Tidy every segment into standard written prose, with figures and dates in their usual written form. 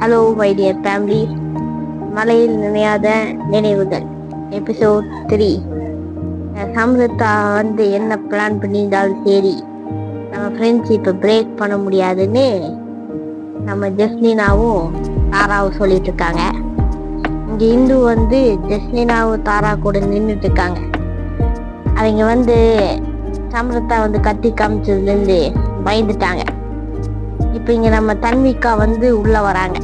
Hello my dear family, மலையில் நினையாத நினைவுகள் எபிசோட் 3. சம்ருத்தா என்ன பிளான் பண்ணியிருந்தாலும் சரி, நம்ம ஃப்ரெண்ட்ஷிப்பை பிரேக் பண்ண முடியாதுன்னு நம்ம ஜஸ்லினாவும் தாராவும் சொல்லிட்டு இருக்காங்க. இங்கே இந்து ஜஸ்லினாவும் தாரா கூட நின்றுட்டு இருக்காங்க. அவங்க சம்ருத்தா கத்தி காமிச்சதுலேருந்து பயந்துட்டாங்க. இப்போ இங்கே நம்ம தன்விகா உள்ளே வராங்க.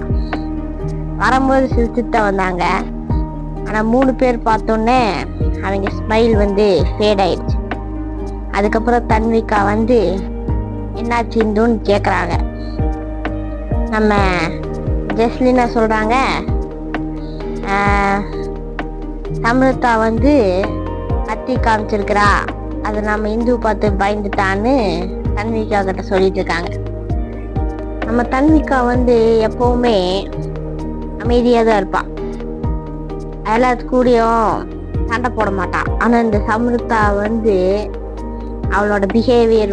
வரும்போது சிரிச்சுட்டு வந்தாங்க. ஆனால் 3 பேர் பார்த்தோன்னே அவங்க ஸ்மைல் ஃபேட் ஆயிடுச்சு. அதுக்கப்புறம் தன்விகா என்னாச்சு இந்துன்னு கேட்குறாங்க. நம்ம ஜஸ்லினா சொல்கிறாங்க, சம்ருத்தா கத்தி காமிச்சிருக்கிறா, அதை நம்ம இந்து பார்த்து பயந்துட்டான்னு தன்விகா கிட்ட சொல்லிட்டு இருக்காங்க. நம்ம தன்விகா எப்பவுமே அமைதியாக தான் இருப்பான். எல்லாத்து கூடயும் சண்டை போட மாட்டான். ஆனால் இந்த சம்ருத்தா அவளோட பிஹேவியர்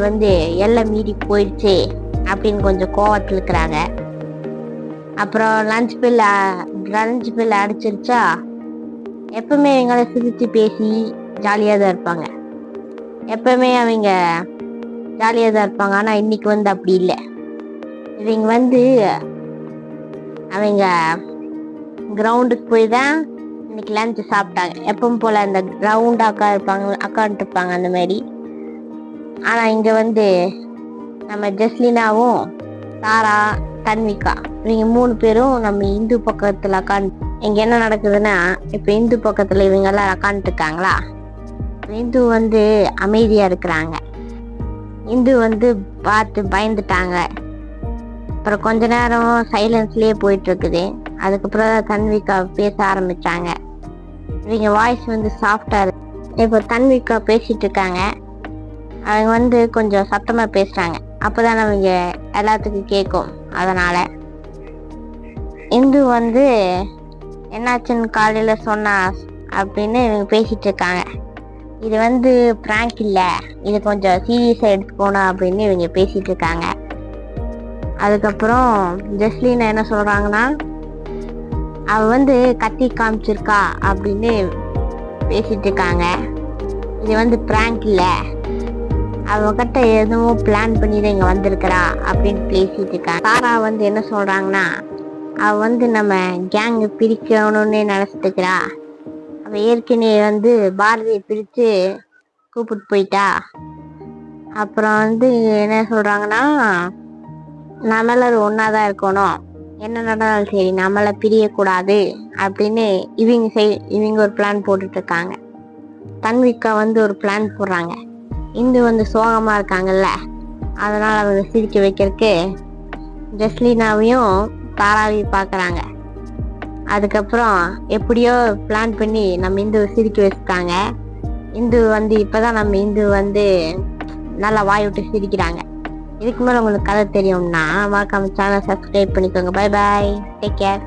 எல்லாம் மீறி போயிடுச்சு அப்படின்னு கொஞ்சம் கோவத்தில் இருக்கிறாங்க. அப்புறம் லஞ்ச் பில் அடிச்சிருச்சா, எப்பவுமே இவங்களை சிரித்து பேசி ஜாலியாக தான் இருப்பாங்க. எப்பவுமே அவங்க ஜாலியாக தான் இருப்பாங்க. ஆனால் இன்னைக்கு அப்படி இல்லை. இவங்க அவங்க கிரவுண்டுக்கு போய் தான் இன்னைக்கு லஞ்சு சாப்பிட்டாங்க. எப்பவும் போல் அந்த கிரவுண்ட் அக்கான்ட்டு இருப்பாங்க அந்த மாதிரி. ஆனால் இங்கே நம்ம ஜஸ்லினாவும் தாரா தன்விகா இவங்க 3 பேரும் நம்ம இந்து பக்கத்தில் அக்கான்ட்டு. இங்கே என்ன நடக்குதுன்னா, இப்போ இந்து பக்கத்தில் இவங்கெல்லாம் அக்கான்ட்டு இருக்காங்களா, இந்து அமைதியாக இருக்கிறாங்க. இந்து பார்த்து பயந்துட்டாங்க. அப்புறம் கொஞ்ச நேரம் சைலன்ஸ்லேயே போயிட்டு இருக்குது. அதுக்கப்புறம் தன்விகா பேச ஆரம்பிச்சாங்க. இவங்க வாய்ஸ் சாஃப்டா இருக்கு. இப்போ தன்விகா பேசிட்டு இருக்காங்க. அவங்க கொஞ்சம் சத்தமா பேசுறாங்க. அப்பதான் அவங்க எல்லாத்துக்கும் கேட்கும். அதனால இந்து என்னாச்சுன்னு காலையில சொன்னா அப்படின்னு இவங்க பேசிட்டு இருக்காங்க. இது பிராங்க் இல்லை, இது கொஞ்சம் சீரியஸா எடுத்துக்கணும் அப்படின்னு இவங்க பேசிட்டு இருக்காங்க. அதுக்கப்புறம் ஜஸ்லினா என்ன சொல்றாங்கன்னா, அவ கத்தி காமிச்சிருக்கா அப்படின்னு பேசிட்டு இருக்காங்க. இது பிராங்க் இல்ல, அவகிட்ட எதுவும் பிளான் பண்ணி தான் இங்க வந்திருக்கிறா அப்படின்னு பேசிட்டு இருக்காங்க. தாரா என்ன சொல்றாங்கன்னா, அவ நம்ம கேங் பிரிக்கணும்னு நினைச்சிட்டு இருக்கிறா. அவ ஏற்கனவே பாரதியை பிரிச்சு கூப்பிட்டு போயிட்டா. அப்புறம் என்ன சொல்றாங்கன்னா, நம்மள ஒன்னாதான் இருக்கணும், என்ன நடந்தாலும் சரி நம்மள பிரியக்கூடாது அப்படின்னு இவங்க ஒரு பிளான் போட்டுட்டு இருக்காங்க. தன்விகா ஒரு பிளான் போடுறாங்க. இந்து சோகமா இருக்காங்கல்ல, அதனால அவங்க சிரிக்க வைக்கிறதுக்கு ஜஸ்லினாவையும் தாராவையும் பாக்குறாங்க. அதுக்கப்புறம் எப்படியோ பிளான் பண்ணி நம்ம இந்து சிரிக்க வச்சுட்டாங்க. இந்து இப்பதான் நம்ம இந்து நல்லா வாய் விட்டு சிரிக்கிறாங்க. இதுக்கு மேலே உங்களுக்கு கதை தெரியும்னா மறக்காம சேனல் சப்ஸ்கிரைப் பண்ணிக்கோங்க. Bye bye, take care.